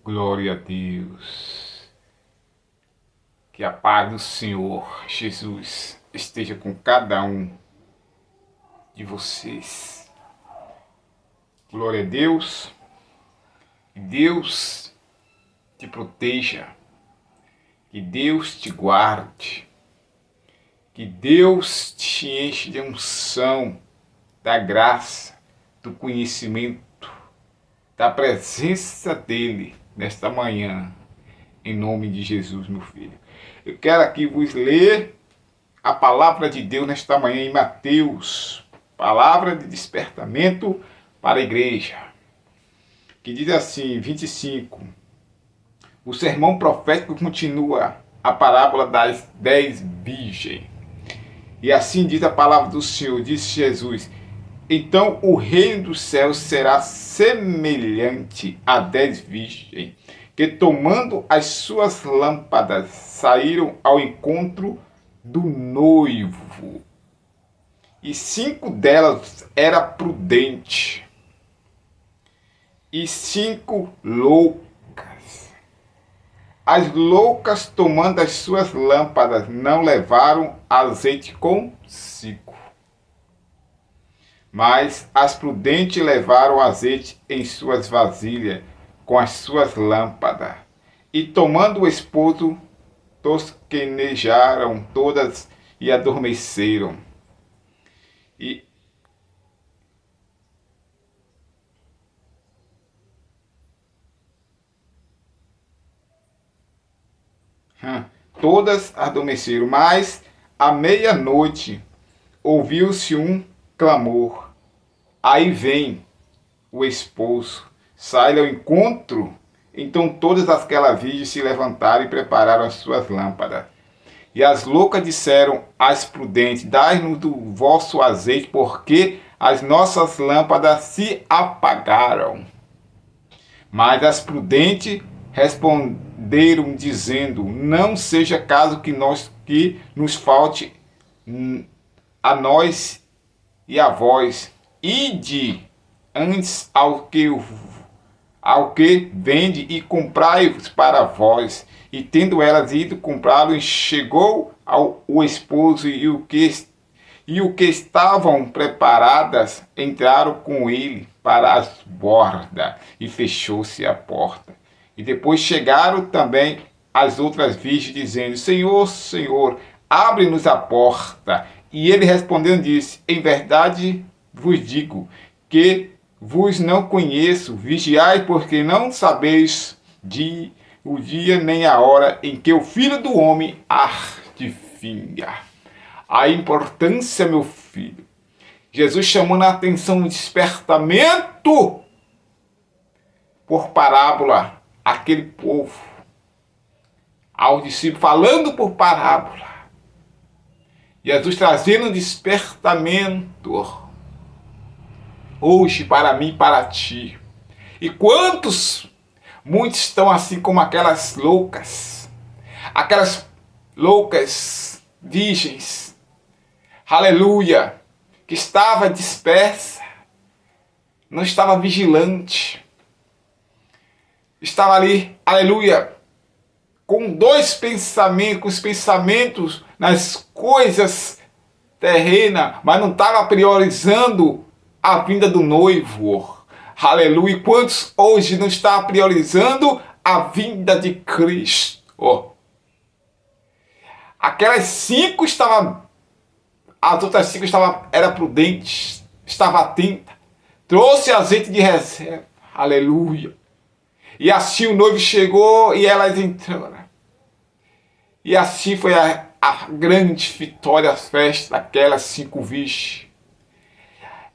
Glória a Deus. Que a paz do Senhor Jesus esteja com cada um de vocês. Glória a Deus. Que Deus te proteja. Que Deus te guarde. Que Deus te enche de unção, da graça, do conhecimento, da presença dEle nesta manhã, em nome de Jesus, meu filho. Eu quero aqui vos ler a palavra de Deus nesta manhã em Mateus, palavra de despertamento para a igreja, que diz assim, 25, o sermão profético continua a parábola das 10 virgens. E assim diz a palavra do Senhor, disse Jesus, então o reino dos céus será semelhante a 10 virgens, que tomando as suas lâmpadas saíram ao encontro do noivo. E 5 delas eram prudentes, e 5 loucas. As loucas, tomando as suas lâmpadas, não levaram azeite consigo. Mas as prudentes levaram azeite em suas vasilhas, com as suas lâmpadas. E tomando o esposo, tosquenejaram todas e adormeceram. Todas adormeceram, mas à meia-noite ouviu-se um clamor. Aí vem o esposo, sai ao encontro. Então todas aquelas virgens se levantaram e prepararam as suas lâmpadas. E as loucas disseram às prudentes, dai-nos do vosso azeite, porque as nossas lâmpadas se apagaram. Mas as prudentes responderam dizendo, não seja caso que nos falte a nós e a vós, ide antes ao que vende e comprai-vos para vós. E tendo elas ido comprá-lo, chegou o esposo e o que estavam preparadas entraram com ele para as bordas e fechou-se a porta. E depois chegaram também as outras virgens, dizendo, Senhor, Senhor, abre-nos a porta. E ele respondendo disse, em verdade vos digo que vos não conheço, vigiai, porque não sabeis o dia nem a hora em que o Filho do Homem há de vir. A importância, meu filho, Jesus chamando a atenção no despertamento por parábola, aquele povo, aos discípulos, falando por parábola. Jesus trazendo um despertamento hoje para mim e para ti. E muitos estão assim como aquelas loucas virgens, aleluia, que estava dispersa, não estava vigilante, estava ali, aleluia, com os pensamentos nas coisas terrenas, mas não estava priorizando a vinda do noivo. Aleluia. Quantos hoje não estão priorizando a vinda de Cristo? Aquelas 5 estavam, as outras 5 eram prudentes, estavam atentas, trouxe azeite de reserva. Aleluia. E assim o noivo chegou e elas entraram. E assim foi a grande vitória, a festa daquelas 5 virgens.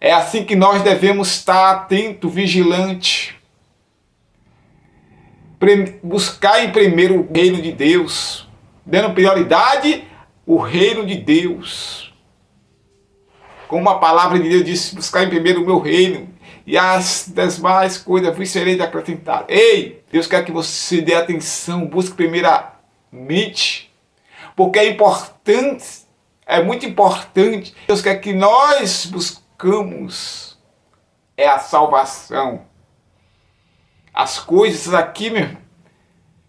É assim que nós devemos estar atento, vigilante. Buscar em primeiro o reino de Deus, dando prioridade ao reino de Deus. Como a palavra de Deus diz, buscar em primeiro o meu reino, e as demais coisas vos serei acrescentadas. Ei, Deus quer que você dê atenção, busque primeiramente, porque é importante, é muito importante. Deus quer que nós buscamos a salvação. As coisas aqui, meu,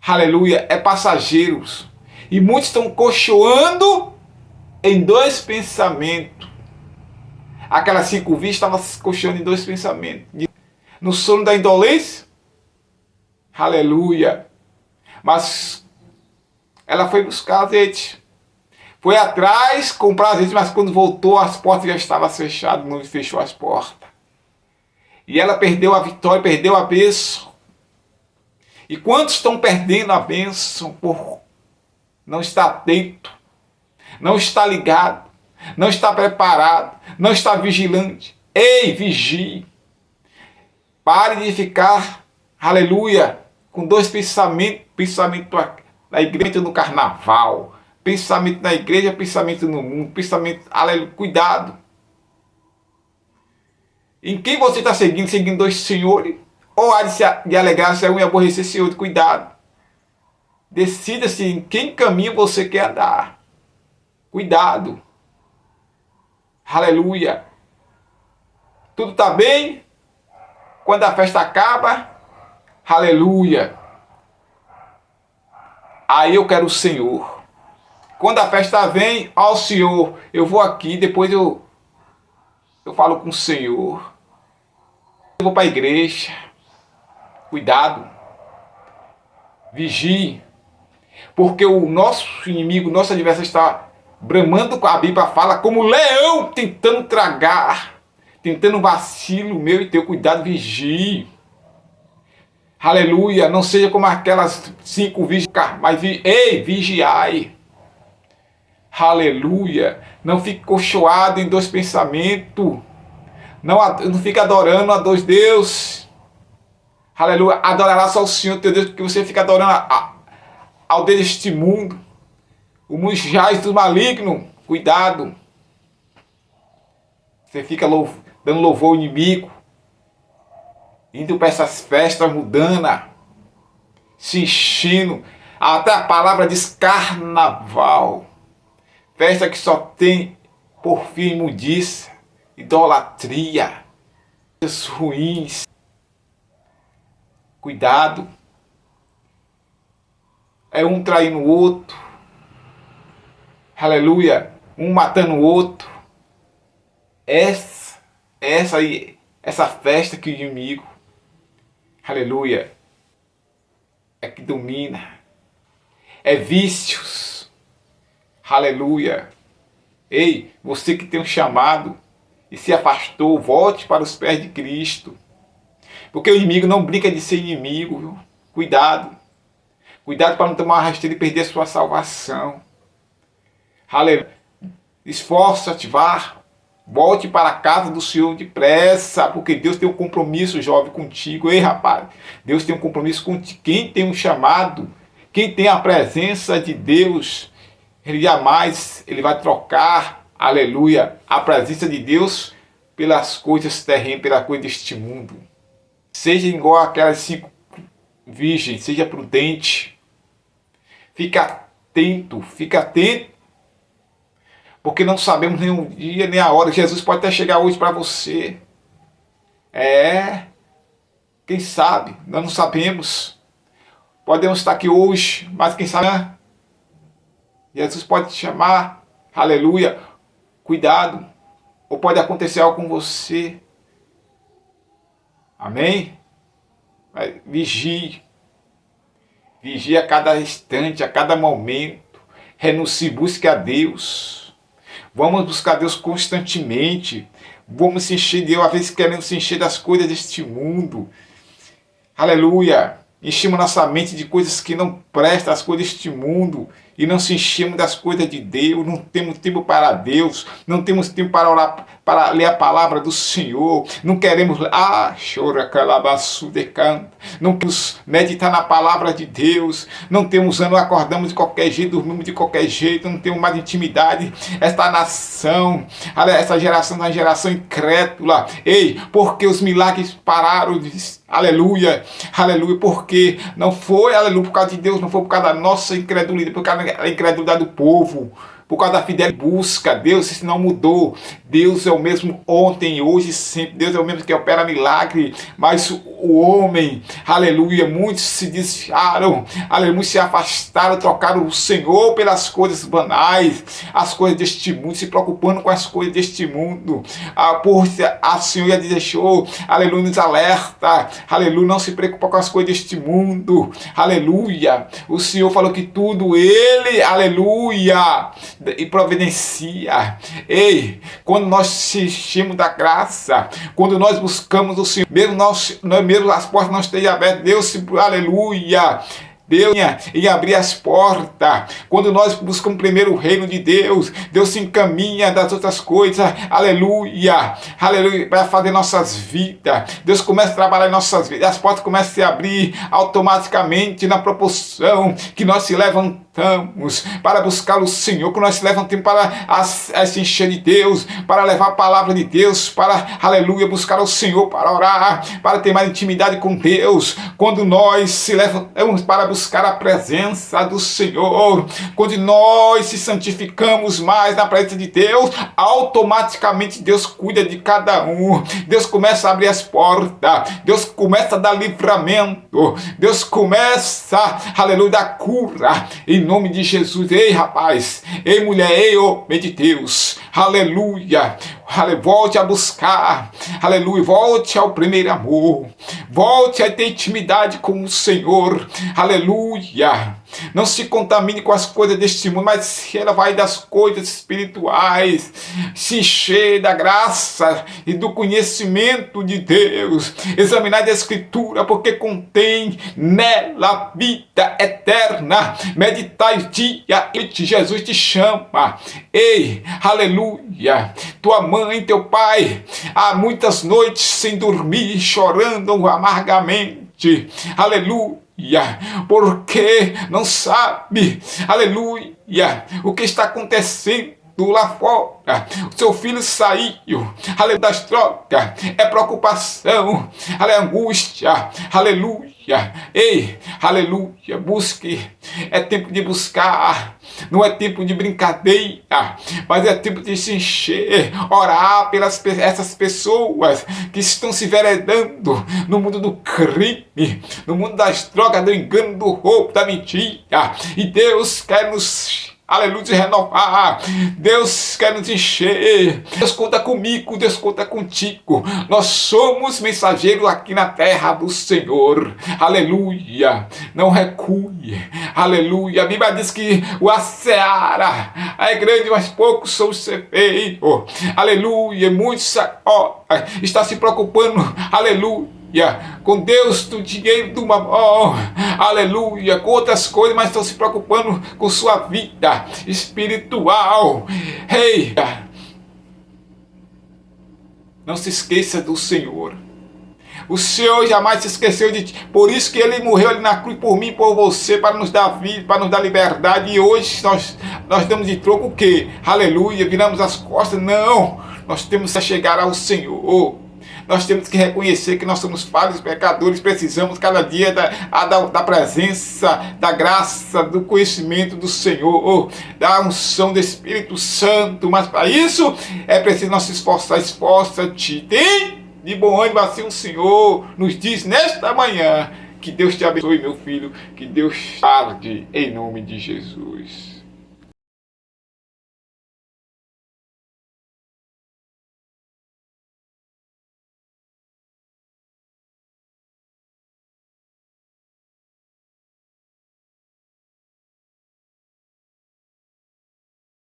aleluia, é passageiros. E muitos estão cochoando em dois pensamentos. Aquelas 5 vistas estavam cochoando em dois pensamentos. No sono da indolência, aleluia. Mas ela foi buscar azeite. Foi atrás comprar azeite, mas quando voltou as portas já estavam fechadas, não fechou as portas. E ela perdeu a vitória, perdeu a bênção. E quantos estão perdendo a bênção por não estar atento, não estar ligado, não estar preparado, não estar vigilante? Ei, vigie. Pare de ficar, aleluia, com dois pensamentos, pensamento na igreja, no carnaval, pensamento na igreja, pensamento no mundo, pensamento, aleluia, cuidado. Em quem você está seguindo? Seguindo dois senhores? Ou há de alegrar-se a um e aborrecer esse outro? Cuidado. Decida-se em quem caminho você quer andar. Cuidado. Aleluia. Tudo está bem? Quando a festa acaba, aleluia. Aí eu quero o Senhor. Quando a festa vem, ao Senhor, eu vou aqui, depois eu falo com o Senhor. Eu vou para a igreja. Cuidado. Vigie. Porque o nosso inimigo, nosso adversário está bramando, a Bíblia fala, como leão tentando tragar, tentando vacilo meu e teu. Cuidado, vigie. Aleluia. Não seja como aquelas 5 virgens, mas ei, vigiai. Aleluia. Não fique cochoado em dois pensamentos. Não fique adorando a dois deuses. Aleluia. Adorará só o Senhor teu Deus, porque você fica adorando ao Deus deste mundo. O mundo jaz do maligno. Cuidado. Você fica dando louvor ao inimigo. Indo para essas festas mudanas. Se enchendo. Até a palavra diz carnaval. Festa que só tem por fim imundiça, idolatria, coisas ruins. Cuidado. É um traindo o outro. Aleluia. Um matando o outro. Essa festa que o inimigo, aleluia, é que domina. É vícios. Aleluia. Ei, você que tem um chamado e se afastou, volte para os pés de Cristo. Porque o inimigo não brinca de ser inimigo, viu? Cuidado. Cuidado para não tomar uma rasteira e perder a sua salvação. Aleluia. Esforça-te, vá. Volte para a casa do Senhor depressa, porque Deus tem um compromisso, jovem, contigo. Ei, rapaz, Deus tem um compromisso contigo. Quem tem um chamado, quem tem a presença de Deus, ele jamais vai trocar, aleluia, a presença de Deus pelas coisas terrenas, pela coisa deste mundo. Seja igual aquelas 5 virgens, seja prudente. Fica atento, porque não sabemos nem o dia nem a hora. Jesus pode até chegar hoje para você. Quem sabe? Nós não sabemos. Podemos estar aqui hoje, mas quem sabe, né? Jesus pode te chamar, aleluia. Cuidado, ou pode acontecer algo com você. Amém? Vigie. Vigie a cada instante, a cada momento. Renuncie, busque a Deus. Vamos buscar Deus constantemente. Vamos se encher de Deus, às vezes querendo se encher das coisas deste mundo. Aleluia. Enchemos nossa mente de coisas que não prestam, as coisas deste mundo, e não se enchemos das coisas de Deus. Não temos tempo para Deus, não temos tempo para orar, para ler a palavra do Senhor. Não queremos, chora calabaçu de canto. Não queremos meditar na palavra de Deus. Não acordamos de qualquer jeito, dormimos de qualquer jeito, não temos mais intimidade. Esta nação, essa geração é uma geração incrédula. Ei, porque os milagres pararam de... Aleluia, aleluia, porque não foi, aleluia, por causa de Deus, não foi por causa da nossa incredulidade, por causa da incredulidade do povo. por causa da fidelidade, busca. Deus, isso não mudou. Deus é o mesmo ontem, hoje e sempre. Deus é o mesmo que opera milagre. Mas o homem, aleluia, muitos se desviaram, aleluia, muitos se afastaram, trocaram o Senhor pelas coisas banais, as coisas deste mundo, se preocupando com as coisas deste mundo. A Senhor já deixou, aleluia, nos alerta, aleluia, não se preocupa com as coisas deste mundo, aleluia. O Senhor falou que tudo Ele, aleluia, e providencia. Ei, quando nós se enchemos da graça, quando nós buscamos o Senhor, mesmo as portas não estejam abertas, Deus, aleluia, Deus em abrir as portas. Quando nós buscamos primeiro o reino de Deus, Deus se encaminha das outras coisas, aleluia, aleluia, para fazer nossas vidas. Deus começa a trabalhar em nossas vidas, as portas começam a se abrir automaticamente na proporção que nós se levantamos para buscar o Senhor, que nós se levantamos para se encher de Deus, para levar a palavra de Deus, para, aleluia, buscar o Senhor, para orar, para ter mais intimidade com Deus. Quando nós se levantamos para buscar a presença do Senhor, quando nós se santificamos mais na presença de Deus, automaticamente Deus cuida de cada um. Deus começa a abrir as portas, Deus começa a dar livramento, Deus começa, aleluia, a dar cura, em nome de Jesus. Ei, rapaz, ei, mulher, ei, homem de Deus, aleluia, volte a buscar, aleluia, volte ao primeiro amor, volte a ter intimidade com o Senhor, aleluia. Não se contamine com as coisas deste mundo, mas ela vai das coisas espirituais, se encher da graça e do conhecimento de Deus. Examinar a Escritura, porque contém nela vida eterna. Meditai dia e Jesus te chama. Ei, aleluia. Tua mãe, teu pai, há muitas noites sem dormir, chorando amargamente. Aleluia. Porque não sabe, aleluia, o que está acontecendo lá fora. O seu filho saiu, aleluia, das drogas, é preocupação, é angústia, aleluia. Ei, aleluia, busque, é tempo de buscar, não é tempo de brincadeira, mas é tempo de se encher, orar pelas essas pessoas que estão se veredando no mundo do crime, no mundo das drogas, do engano, do roubo, da mentira. E Deus quer nos, aleluia, renovar. Deus quer nos encher. Deus conta comigo, Deus conta contigo. Nós somos mensageiros aqui na terra do Senhor. Aleluia. Não recue. Aleluia. A Bíblia diz que a seara é grande, mas poucos são os ceifeiros. Aleluia. Muitos estão se preocupando. Aleluia. Com Deus, do dinheiro, do mamão, aleluia, com outras coisas, mas estão se preocupando com sua vida espiritual. Ei, não se esqueça do Senhor. O Senhor jamais se esqueceu de ti. Por isso que Ele morreu ali na cruz por mim e por você, para nos dar vida, para nos dar liberdade. E hoje nós damos de troco o quê? Aleluia, viramos as costas. Não, nós temos que chegar ao Senhor. Nós temos que reconhecer que nós somos falhos, pecadores, precisamos cada dia da presença, da graça, do conhecimento do Senhor, da unção do Espírito Santo. Mas para isso é preciso nós se esforçar. Esforça-te, tem de bom ânimo, assim o Senhor nos diz nesta manhã. Que Deus te abençoe, meu filho, que Deus guarde em nome de Jesus.